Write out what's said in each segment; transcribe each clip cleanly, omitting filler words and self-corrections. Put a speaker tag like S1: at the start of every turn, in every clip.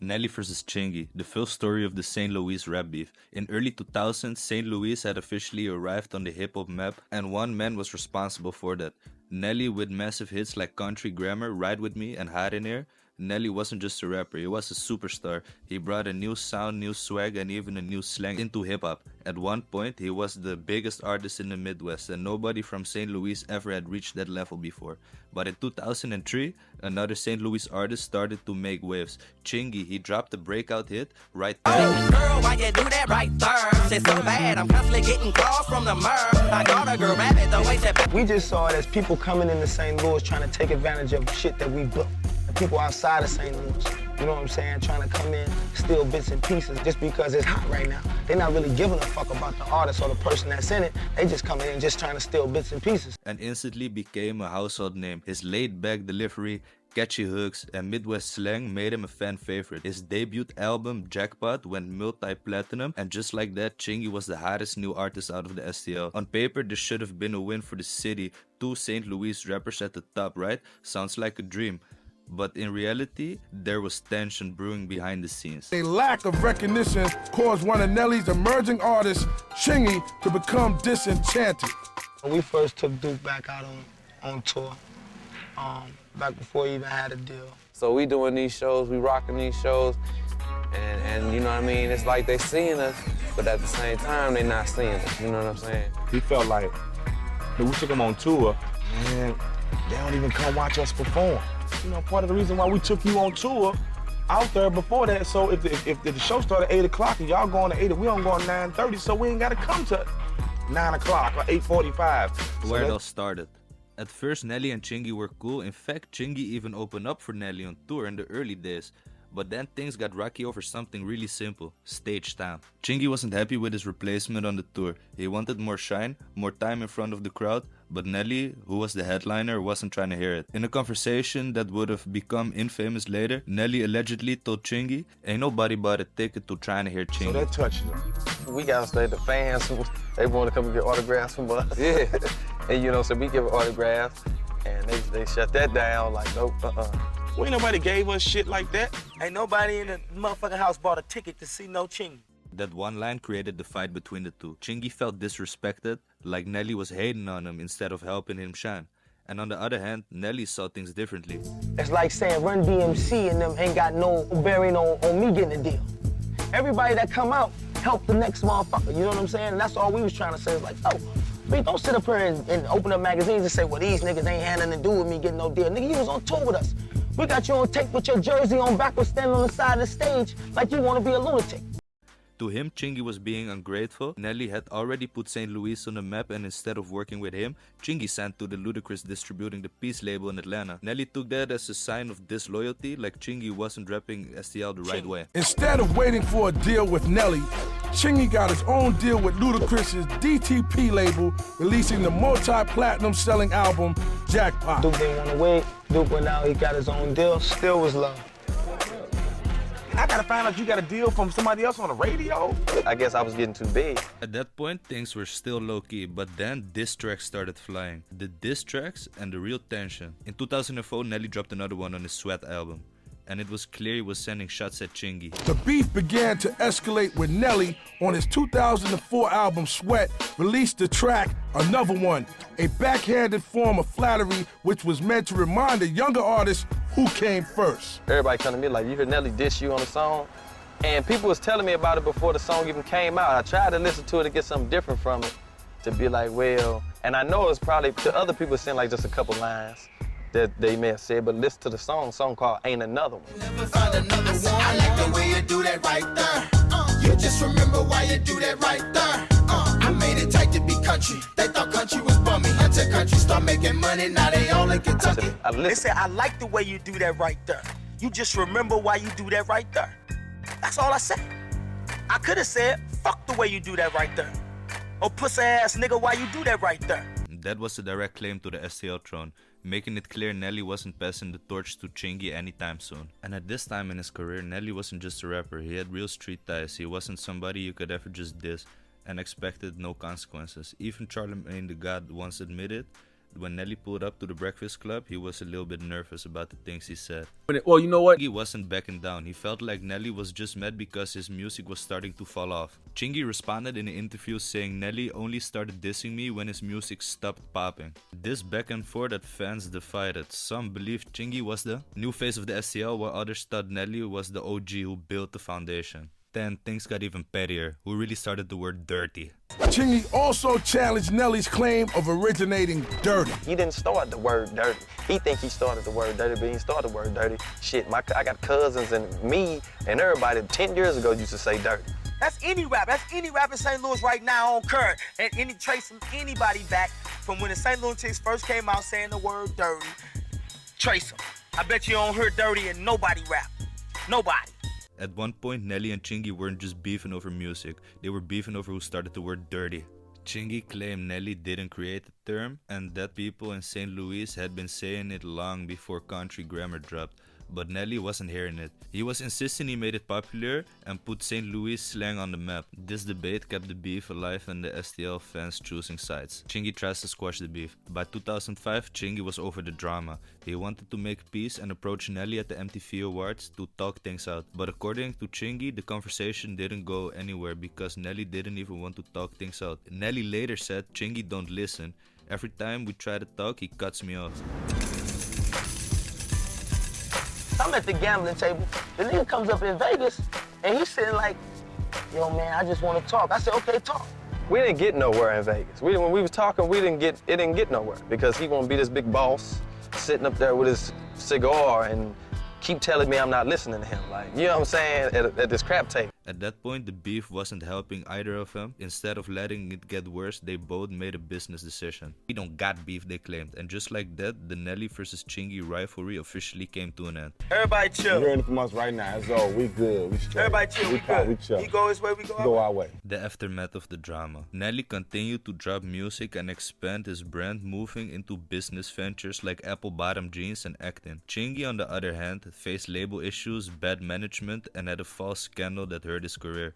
S1: Nelly vs Chingy, the full story of the St. Louis rap beef. In early 2000s, St. Louis had officially arrived on the hip-hop map, and one man was responsible for that. Nelly, with massive hits like Country Grammar, Ride With Me, and Hide in Here. Nelly wasn't just a rapper, he was a superstar. He brought a new sound, new swag, and even a new slang into hip-hop. At one point, he was the biggest artist in the Midwest, and nobody from St. Louis ever had reached that level before. But in 2003, another St. Louis artist started to make waves. Chingy, he dropped a breakout hit, Right Thurr.
S2: Oh, girl, why you do that right there? Shit so bad, I'm constantly getting calls from the murr. I got a girl rabbit, the way that...
S3: We just saw it as people coming into St. Louis trying to take advantage of shit that we built. People outside of St. Louis, you know what I'm saying, trying to come in, steal bits and pieces just because it's hot right now. They're not really giving a fuck about the artist or the person that's in it. They just coming in just trying to steal bits and pieces.
S1: And instantly became a household name. His laid-back delivery, catchy hooks, and Midwest slang made him a fan favorite. His debut album, Jackpot, went multi-platinum, and just like that, Chingy was the hottest new artist out of the STL. On paper, this should have been a win for the city. 2 St. Louis rappers at the top, right? Sounds like a dream. But in reality, there was tension brewing behind the scenes.
S4: A lack of recognition caused one of Nelly's emerging artists, Chingy, to become disenchanted.
S3: When we first took Duke back out on tour, back before he even had a deal.
S5: So we doing these shows, we rocking these shows, and you know what I mean? It's like they seeing us, but at the same time, they not seeing us, you know what I'm saying?
S6: He felt like, we took him on tour, and they don't even come watch us perform. You know, part of the reason why we took you on tour out there before that, so if the show started at 8 o'clock and y'all going at 8, we don't go at 9:30, so we ain't gotta come to 9 o'clock or 8:45.
S1: Where it all started. At first, Nelly and Chingy were cool. In fact, Chingy even opened up for Nelly on tour in the early days. But then things got rocky over something really simple: stage time. Chingy wasn't happy with his replacement on the tour. He wanted more shine, more time in front of the crowd, but Nelly, who was the headliner, wasn't trying to hear it. In a conversation that would have become infamous later, Nelly allegedly told Chingy, "Ain't nobody bought a ticket to trying to hear Chingy."
S6: So that touched him.
S5: We gotta stay the fans, they want to come and get autographs from us. Yeah. And you know, so we give autographs, and they shut that down like, nope,
S6: Well, ain't nobody gave us shit like that.
S3: Ain't nobody in the motherfucking house bought a ticket to see no Chingy.
S1: That one line created the fight between the two. Chingy felt disrespected, like Nelly was hating on him instead of helping him shine. And on the other hand, Nelly saw things differently.
S3: It's like saying Run DMC and them ain't got no bearing on me getting a deal. Everybody that come out help the next motherfucker, you know what I'm saying? And that's all we was trying to say. It's like, oh, we don't sit up here and open up magazines and say, well, these niggas ain't had nothing to do with me getting no deal. Nigga, you was on tour with us. We got you on tape with your jersey on backwards, standing on the side of the stage like you want to be a lunatic.
S1: To him, Chingy was being ungrateful. Nelly had already put St. Louis on the map, and instead of working with him, Chingy signed to the Ludacris distributing the Peace label in Atlanta. Nelly took that as a sign of disloyalty, like Chingy wasn't rapping STL the right way.
S4: Instead of waiting for a deal with Nelly, Chingy got his own deal with Ludacris's DTP label, releasing the multi-platinum selling album, Jackpot.
S3: Duke didn't want to wait. Duke went out, he got his own deal. Still was love.
S6: I gotta find out you got a deal from somebody else on the radio?
S5: I guess I was getting too big.
S1: At that point, things were still low-key, but then diss tracks started flying. The diss tracks and the real tension. In 2004, Nelly dropped another one on his Sweat album, and it was clear he was sending shots at Chingy.
S4: The beef began to escalate when Nelly, on his 2004 album Sweat, released the track Another One, a backhanded form of flattery which was meant to remind the younger artists who came first.
S5: Everybody come to me like, you heard Nelly diss you on the song? And people was telling me about it before the song even came out. I tried to listen to it to get something different from it, to be like, well, and I know it's probably, to other people, it seemed like just a couple lines that they may have said, but listen to the song called Ain't Another One.
S2: Never find another one. I like the way you do that right there. You just remember why you do that right there. I made it tight to be country. They thought country was bummy. Until country start making money, now they all in Kentucky.
S3: They said, I like the way you do that right there. You just remember why you do that right there. That's all I said. I could have said, fuck the way you do that right there. Or pussy ass nigga, why you do that right there.
S1: That was a direct claim to the STL throne, making it clear Nelly wasn't passing the torch to Chingy anytime soon. And at this time in his career, Nelly wasn't just a rapper, he had real street ties. He wasn't somebody you could ever just diss and expected no consequences. Even Charlemagne the God once admitted when Nelly pulled up to the Breakfast Club, he was a little bit nervous about the things he said.
S7: Well, you know what?
S1: Chingy wasn't backing down. He felt like Nelly was just mad because his music was starting to fall off. Chingy responded in an interview saying Nelly only started dissing me when his music stopped popping. This back and forth that fans divided. Some believed Chingy was the new face of the STL, while others thought Nelly was the OG who built the foundation. Then things got even pettier. Who really started the word dirty?
S4: Chingy also challenged Nelly's claim of originating dirty.
S5: He didn't start the word dirty. He think he started the word dirty, but he didn't start the word dirty. Shit, I got cousins and me and everybody 10 years ago used to say dirty.
S3: That's any rap. That's any rap in St. Louis right now on current. And any trace from anybody back from when the St. Louis Chicks first came out saying the word dirty. Trace them. I bet you don't hear dirty and nobody rap. Nobody.
S1: At one point, Nelly and Chingy weren't just beefing over music, they were beefing over who started the word dirty. Chingy claimed Nelly didn't create the term and that people in St. Louis had been saying it long before country grammar dropped, but Nelly wasn't hearing it. He was insisting he made it popular and put St. Louis slang on the map. This debate kept the beef alive and the STL fans choosing sides. Chingy tries to squash the beef. By 2005, Chingy was over the drama. He wanted to make peace and approach Nelly at the MTV Awards to talk things out. But according to Chingy, the conversation didn't go anywhere because Nelly didn't even want to talk things out. Nelly later said, Chingy don't listen. Every time we try to talk, he cuts me off.
S3: I'm at the gambling table. The nigga comes up in Vegas, and he's sitting like, yo, man, I just want to talk. I said, okay, talk.
S5: We didn't get nowhere in Vegas. When we was talking, it didn't get nowhere because he want to be this big boss, sitting up there with his cigar and keep telling me I'm not listening to him. Like, you know what I'm saying, at this crap table.
S1: At that point, the beef wasn't helping either of them. Instead of letting it get worse, they both made a business decision. We don't got beef, they claimed. And just like that, the Nelly versus Chingy rivalry officially came to an end.
S3: Everybody chill.
S6: You're hearing from us right now. It's all, we good, we straight.
S3: Everybody chill, we good.
S6: We chill.
S3: He go his way, we go our
S6: Go
S3: way.
S6: our way.
S1: The aftermath of the drama. Nelly continued to drop music and expand his brand, moving into business ventures like apple bottom jeans and acting. Chingy, on the other hand, faced label issues, bad management, and had a false scandal that hurt his career.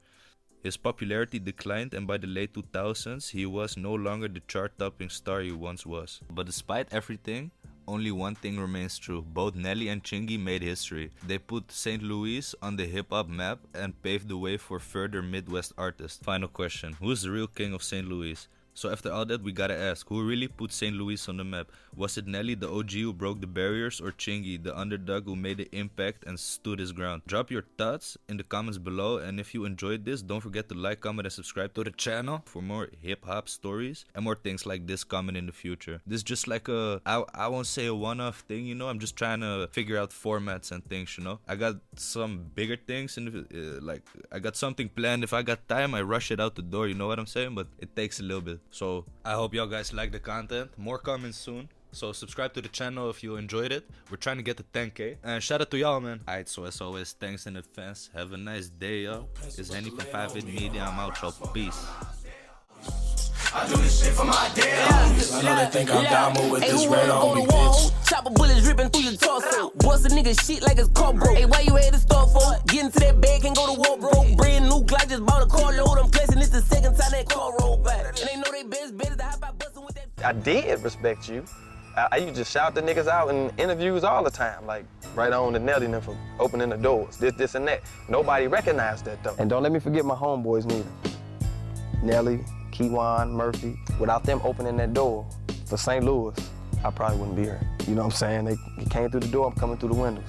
S1: His popularity declined, and by the late 2000s, he was no longer the chart-topping star he once was. But despite everything, only one thing remains true. Both Nelly and Chingy made history. They put St. Louis on the hip-hop map and paved the way for further Midwest artists. Final question, who's the real king of St. Louis? So after all that, we gotta ask, who really put St. Louis on the map? Was it Nelly, the OG who broke the barriers, or Chingy, the underdog who made the impact and stood his ground? Drop your thoughts in the comments below, and if you enjoyed this, don't forget to like, comment, and subscribe to the channel for more hip-hop stories and more things like this coming in the future. This is just like I won't say a one-off thing, you know, I'm just trying to figure out formats and things, you know. I got some bigger things, like I got something planned. If I got time, I rush it out the door, you know what I'm saying? But it takes a little bit. So I hope y'all guys like the content. More coming soon. So subscribe to the channel if you enjoyed it. We're trying to get to 10K. And shout out to y'all, man. Alright, so as always, thanks in advance. Have a nice day, y'all. It's Henny from 5 Media. I'm out, y'all. Peace.
S2: I do this shit for my damn. I know they think I'm down with this red on me, bitch.
S8: Chopper bullets ripping through your torso. Bust a nigga shit like it's car broke. Hey, why you at the store for? Get into that bag, can't go to war, bro. Brand new Glock, just bought a car load. I'm classing this the second time that car rolled back. And they know they best bet is to hop out bustin' with that.
S5: I did respect you. I used to shout the niggas out in interviews all the time, like right on to Nelly and them for opening the doors, this and that. Nobody recognized that though. And don't let me forget my homeboys neither. Nelly, Keywan, Murphy. Without them opening that door for St. Louis, I probably wouldn't be here. You know what I'm saying? They came through the door, I'm coming through the windows.